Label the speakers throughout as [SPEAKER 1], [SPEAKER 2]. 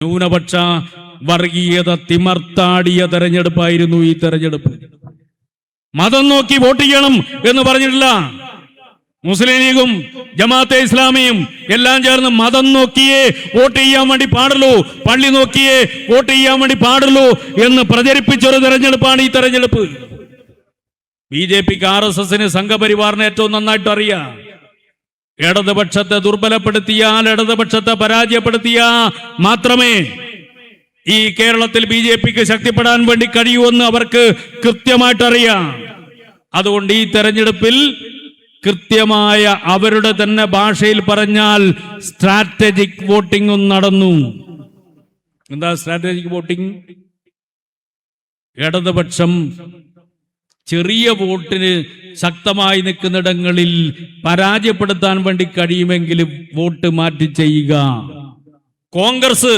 [SPEAKER 1] ന്യൂനപക്ഷ വർഗീയത തിമർത്താടിയ തെരഞ്ഞെടുപ്പായിരുന്നു ഈ തെരഞ്ഞെടുപ്പ്. മതം നോക്കി വോട്ട് ചെയ്യണം എന്ന് പറഞ്ഞിട്ടില്ല. മുസ്ലിം ലീഗും ജമാഅത്തെ ഇസ്ലാമിയും എല്ലാം ചേർന്ന് മതം നോക്കിയേ വോട്ട് ചെയ്യാൻ വേണ്ടി പാടുള്ളൂ, പള്ളി നോക്കിയേ വോട്ട് ചെയ്യാൻ വേണ്ടി പാടുള്ളൂ എന്ന് പ്രചരിപ്പിച്ചൊരു തെരഞ്ഞെടുപ്പാണ് ഈ തെരഞ്ഞെടുപ്പ്. BJPക്ക് RSSന് സംഘപരിവാറിനെ ഏറ്റവും നന്നായിട്ട് അറിയാം. ഇടതുപക്ഷത്തെ ദുർബലപ്പെടുത്തിയാൽ, ഇടതുപക്ഷത്തെ പരാജയപ്പെടുത്തിയാൽ മാത്രമേ ഈ കേരളത്തിൽ BJPക്ക് ശക്തിപ്പെടാൻ വേണ്ടി കഴിയുമെന്ന് അവർക്ക് കൃത്യമായിട്ടറിയാം. അതുകൊണ്ട് ഈ തെരഞ്ഞെടുപ്പിൽ കൃത്യമായ അവരുടെ തന്നെ ഭാഷയിൽ പറഞ്ഞാൽ സ്ട്രാറ്റജിക് വോട്ടിംഗും നടന്നു. എന്താ സ്ട്രാറ്റജിക് വോട്ടിംഗ്? ഇടതുപക്ഷം ചെറിയ വോട്ടിന് ശക്തമായി നിൽക്കുന്നിടങ്ങളിൽ പരാജയപ്പെടുത്താൻ വേണ്ടി കഴിയുമെങ്കിൽ വോട്ട് മാറ്റി ചെയ്യുക. കോൺഗ്രസ്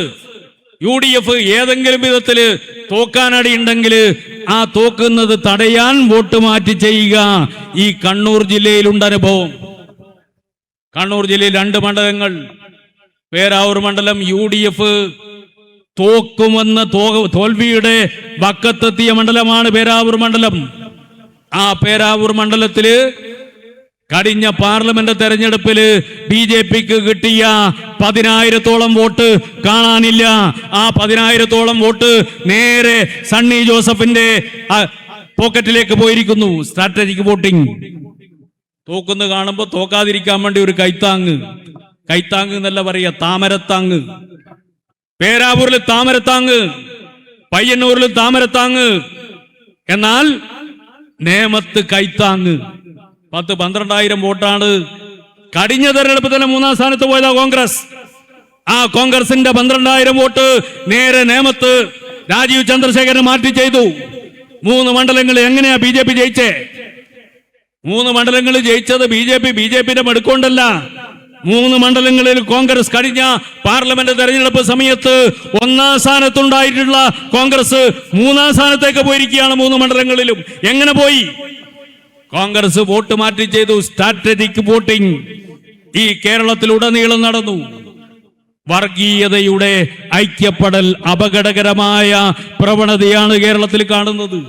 [SPEAKER 1] UDF ഏതെങ്കിലും വിധത്തില് തോക്കാനടിയുണ്ടെങ്കിൽ ആ തോക്കുന്നത് തടയാൻ വോട്ട് മാറ്റി ചെയ്യുക. ഈ കണ്ണൂർ ജില്ലയിലുണ്ട് അനുഭവം. കണ്ണൂർ ജില്ലയിൽ 2 മണ്ഡലങ്ങൾ, പേരാവൂർ മണ്ഡലം UDF തോക്കുമെന്ന് തോൽവിയുടെ വക്കത്തെത്തിയ മണ്ഡലമാണ് പേരാവൂർ മണ്ഡലം. ആ പേരാവൂർ മണ്ഡലത്തില് കഴിഞ്ഞ പാർലമെന്റ് തെരഞ്ഞെടുപ്പില് BJPക്ക് കിട്ടിയ 10,000-ഓളം വോട്ട് കാണാനില്ല. ആ 10,000-ഓളം വോട്ട് നേരെ സണ്ണി ജോസഫിന്റെ പോക്കറ്റിലേക്ക് പോയിരിക്കുന്നു. Strategic voting. തോക്കുന്നു കാണുമ്പോ തോക്കാതിരിക്കാൻ വേണ്ടി ഒരു കൈത്താങ് എന്നല്ല പറയാ, താമരത്താങ്. പേരാവൂരിൽ താമരത്താങ്, പയ്യന്നൂരിൽ താമരത്താങ്, എന്നാൽ നേമത്ത് കൈത്താങ്. 10-12,000 വോട്ടാണ്. കഴിഞ്ഞ തെരഞ്ഞെടുപ്പ് തന്നെ 3-ാം സ്ഥാനത്ത് പോയതാ കോൺഗ്രസ്. ആ കോൺഗ്രസിന്റെ 12,000 വോട്ട് നേരെ നേമത്ത് രാജീവ് ചന്ദ്രശേഖരൻ മാറ്റി ചെയ്തു. 3 മണ്ഡലങ്ങൾ എങ്ങനെയാ BJP ജയിച്ചേ? 3 മണ്ഡലങ്ങൾ ജയിച്ചത് BJPയുടെ മെടുക്കൊണ്ടല്ല. 3 മണ്ഡലങ്ങളിൽ കോൺഗ്രസ് കഴിഞ്ഞ പാർലമെന്റ് തെരഞ്ഞെടുപ്പ് സമയത്ത് 1-ാം സ്ഥാനത്തുണ്ടായിട്ടുള്ള കോൺഗ്രസ് 3-ാം സ്ഥാനത്തേക്ക് പോയിരിക്കുകയാണ്. 3 മണ്ഡലങ്ങളിലും എങ്ങനെ പോയി? കോൺഗ്രസ് വോട്ട് മാറ്റി ചെയ്തു. സ്ട്രാറ്റജിക് വോട്ടിംഗ് ഈ കേരളത്തിലുടനീളം നടന്നു. വർഗീയതയുടെ ഐക്യപ്പെടൽ അപകടകരമായ പ്രവണതയാണ് കേരളത്തിൽ കാണുന്നത്.